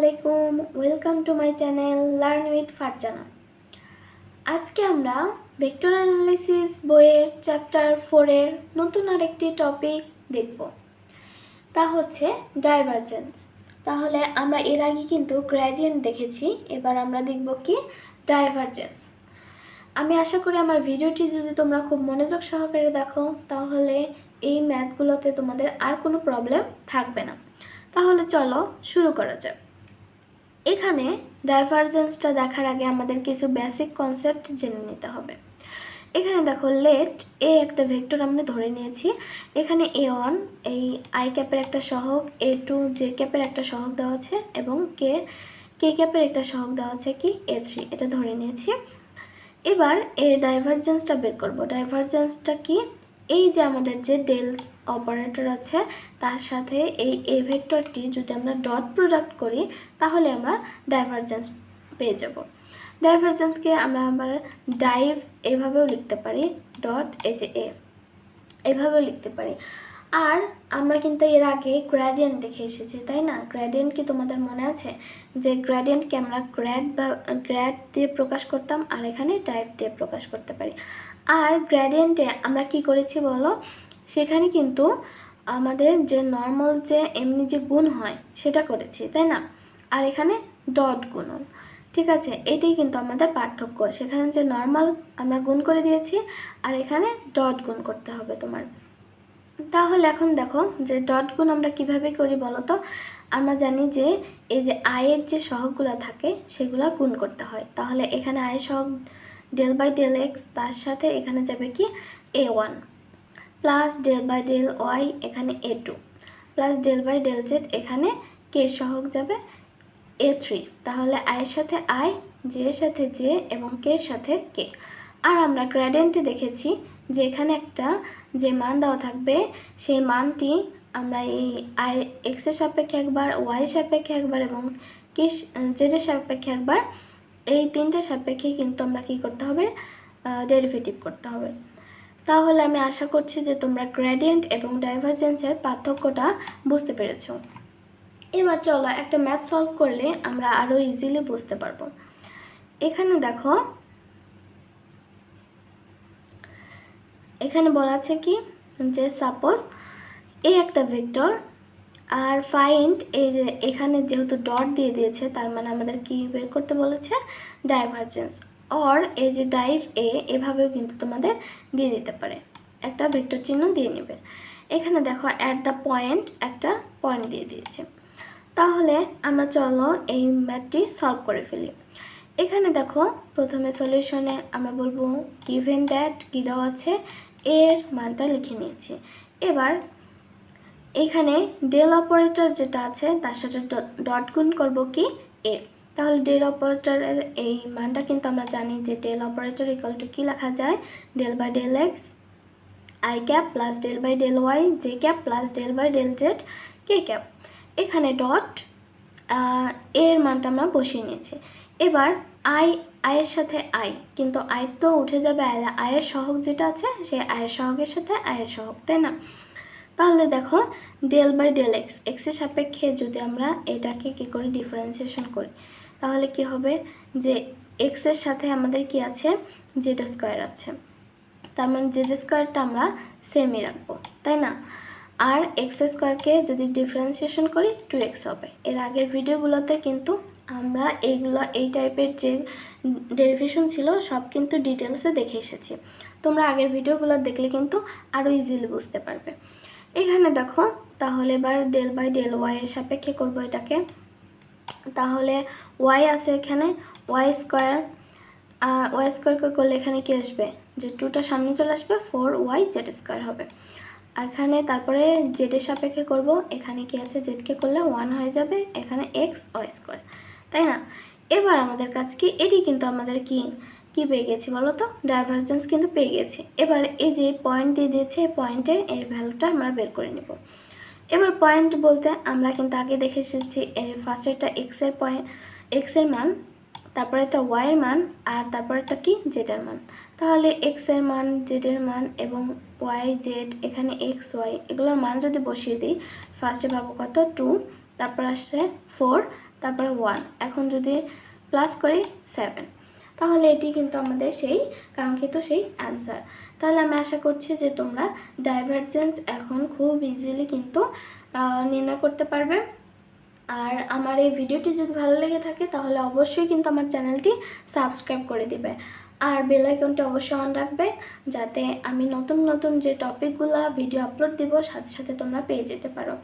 আলাইকুম, welcome to my channel learn with Farzana. আজকে আমরা ভেক্টর অ্যানালাইসিস বইয়ের চ্যাপ্টার 4-এর নতুন আরেকটি টপিক দেখব, তা হচ্ছে ডাইভারজেন্স। তাহলে আমরা এর আগে কিন্তু গ্রেডিয়েন্ট দেখেছি, এবার আমরা দেখব কি ডাইভারজেন্স। আমি আশা করি আমার ভিডিওটি যদি তোমরা খুব মনোযোগ সহকারে দেখো তাহলে এই ম্যাথগুলোতে তোমাদের আর কোনো প্রবলেম থাকবে না। তাহলে চলো শুরু করা যাক। এখানে ডাইভারজেন্সটা দেখার আগে আমাদের কিছু বেসিক কনসেপ্ট জেনে নিতে হবে। এখানে দেখো, লেট এ একটা ভেক্টর আমরা ধরে নিয়েছি। এখানে A1 এই আই ক্যাপের একটা সহগ, A2 জে ক্যাপের একটা সহগ দেওয়া আছে এবং কে ক্যাপের একটা সহগ দেওয়া আছে কি A3, এটা ধরে নিয়েছি। এবার এর ডাইভারজেন্সটা বের করব। ডাইভারজেন্সটা কি? এই যে আমাদের যে ডেল অপারেটর আছে তার সাথে এই এ ভেক্টরটি যদি আমরা ডট প্রোডাক্ট করি তাহলে আমরা ডাইভারজেন্স পেয়ে যাব। ডাইভারজেন্সকে আমরা আবার ডাইভ এভাবেও লিখতে পারি, ডট এই যে এ এভাবেও লিখতে পারি। আর আমরা কিন্তু এর আগে গ্রেডিয়েন্ট দেখে এসেছি, তাই না? গ্রেডিয়েন্ট কি তোমাদের মনে আছে যে গ্রেডিয়েন্টকে আমরা গ্র্যাড দিয়ে প্রকাশ করতাম আর এখানে টাইপ দিয়ে প্রকাশ করতে পারি। আর গ্রেডিয়েন্টে আমরা কি করেছি বলো, সেখানে কিন্তু আমাদের যে নর্মাল যে এমনি যে গুণ হয় সেটা করেছি, তাই না? আর এখানে ডট গুণন, ঠিক আছে? এটাই কিন্তু আমাদের পার্থক্য। সেখানে যে নর্মাল আমরা গুণ করে দিয়েছি আর এখানে ডট গুণ করতে হবে তোমার। তাহলে এখন দেখো যে ডট গুণ আমরা কিভাবে করি বলো তো। আমরা জানি যে এই যে আয়ের যে সহগগুলো থাকে সেগুলো গুণ করতে হয়। তাহলে এখানে আয়ের সহগ ডেল বাই ডেল এক্স, তার সাথে এখানে যাবে কি A1 plus del by del Y, এখানে A2 plus del by del Z, এখানে কে সহগ যাবে A3। তাহলে আয়ের সাথে আই, জে এর সাথে জে এবং কে এর সাথে কে। আর আমরা গ্রেডিয়েন্টে দেখেছি যে এখানে একটা যে মান দেওয়া থাকবে সেই মানটি আমরা এই আই এক্সের সাপেক্ষে একবার, ওয়াই সাপেক্ষে একবার এবং কে জেডের সাপেক্ষে একবার, এই তিনটে সাপেক্ষে কিন্তু আমরা কি করতে হবে, ডেরিভেটিভ করতে হবে। তাহলে আমি আশা করছি যে তোমরা গ্রেডিয়েন্ট এবং ডাইভারজেন্সের পার্থক্যটা বুঝতে পেরেছো। এবার চলো একটা ম্যাথ সলভ করলে আমরা আরও ইজিলি বুঝতে পারবো। এখানে দেখো, এখানে বলা আছে কি যে সাপোজ এই একটা ভেক্টর আর ফাইন্ড, এই যে এখানে যেহেতু ডট দিয়ে দিয়েছে তার মানে আমাদের কি বের করতে বলেছে, ডাইভারজেন্স। অর এই যে ডাইভ এ এভাবেও কিন্তু তোমাদের দিয়ে দিতে পারে, একটা ভেক্টর চিহ্ন দিয়ে নেবে। এখানে দেখো অ্যাট দ্য পয়েন্ট একটা পয়েন্ট দিয়ে দিয়েছে। তাহলে আমরা চলো এই ম্যাথটি সলভ করে ফেলি। এখানে দেখো প্রথমে সলিউশনে আমরা বলবো গিভেন দ্যাট কী দেওয়া আছে, এর মানটা লিখে নিয়েছি। এবার এখানে ডেল অপারেটর যেটা আছে তার সাথে ডট গুণ করবো কি এ। তাহলে ডেল অপারেটরের এই মানটা কিন্তু আমরা জানি যে ডেল অপারেটর ইকুয়াল টু কী লেখা যায়, del by del X I cap plus del by del Y J cap plus del by del Z K cap. এখানে ডট এর মানটা আমরা বসিয়ে নিয়েছি। এবার আয়ের সাথে আই, কিন্তু আই তো উঠে যাবে, আয়ের সহগ যেটা আছে সেই আয়ের সহগের সাথে আয়ের সহগ, তাই না? তাহলে দেখো ডেল বাই ডেল এক্স, এক্সের সাপেক্ষে যদি আমরা এটাকে কী করি, ডিফারেন্সিয়েশন করি, তাহলে কি হবে যে এক্সের সাথে আমাদের কি আছে, জেড স্কোয়ার আছে। তার মানে জেড স্কোয়ারটা আমরা সেমই রাখবো, তাই না? আর এক্স স্কোয়ারকে যদি ডিফারেন্সিয়েশন করি 2x হবে। এর আগের ভিডিওগুলোতে কিন্তু আমরা এই টাইপের যে ডেরিভেশন ছিল সব কিন্তু ডিটেলসে দেখে এসেছি। তোমরা আগের ভিডিওগুলো দেখলে কিন্তু আরও ইজিলি বুঝতে পারবে। এখানে দেখো, তাহলে এবার ডেল বাই ডেল ওয়াই এর সাপেক্ষে করবো এটাকে। তাহলে ওয়াই আছে এখানে, ওয়াই স্কোয়ারকে করলে এখানে কি আসবে, যে 2টা সামনে চলে আসবে, 4y জেড স্কোয়ার হবে। এখানে তারপরে জেডের সাপেক্ষে করব, এখানে কি আছে, জেডকে করলে 1 হয়ে যাবে, এখানে এক্স ওয়াই স্কোয়ার, তাই না? এবার আমাদের কাজ কি, এটি কিন্তু আমাদের কি পেয়ে গেছি বলো তো, ডাইভারজেন্স কিন্তু পেয়ে গেছি। এবার এই যে পয়েন্ট দিয়ে দিয়েছে, এই পয়েন্টে এর ভ্যালুটা আমরা বের করে নেব। এবার পয়েন্ট বলতে আমরা কিন্তু আগে দেখে এসেছি, এর ফার্স্ট একটা এক্সের মান, তারপর একটা ওয়াইয়ের মান আর তারপর একটা কি জেডের মান। তাহলে এক্সের মান, জেডের মান এবং ওয়াই জেড, এখানে এক্স ওয়াই এগুলোর মান যদি বসিয়ে দিই, ফার্স্টে পাবো কত 2, তারপর আসছে 4, তারপরে 1, এখন যদি প্লাস করি 7, তাহলে এটি কিন্তু আমাদের সেই কাঙ্ক্ষিত সেই অ্যান্সার। তাহলে আমি আশা করছি যে তোমরা ডাইভারজেন্স এখন খুব ইজিলি কিন্তু নির্ণয় করতে পারবে। আর আমার এই ভিডিওটি যদি ভালো লেগে থাকে তাহলে অবশ্যই কিন্তু আমার চ্যানেলটি সাবস্ক্রাইব করে দিবে, আর বেল আইকনটি অবশ্যই অন রাখবে, যাতে আমি নতুন নতুন যে টপিকগুলো ভিডিও আপলোড দিব সাথে সাথে তোমরা পেয়ে যেতে পারো।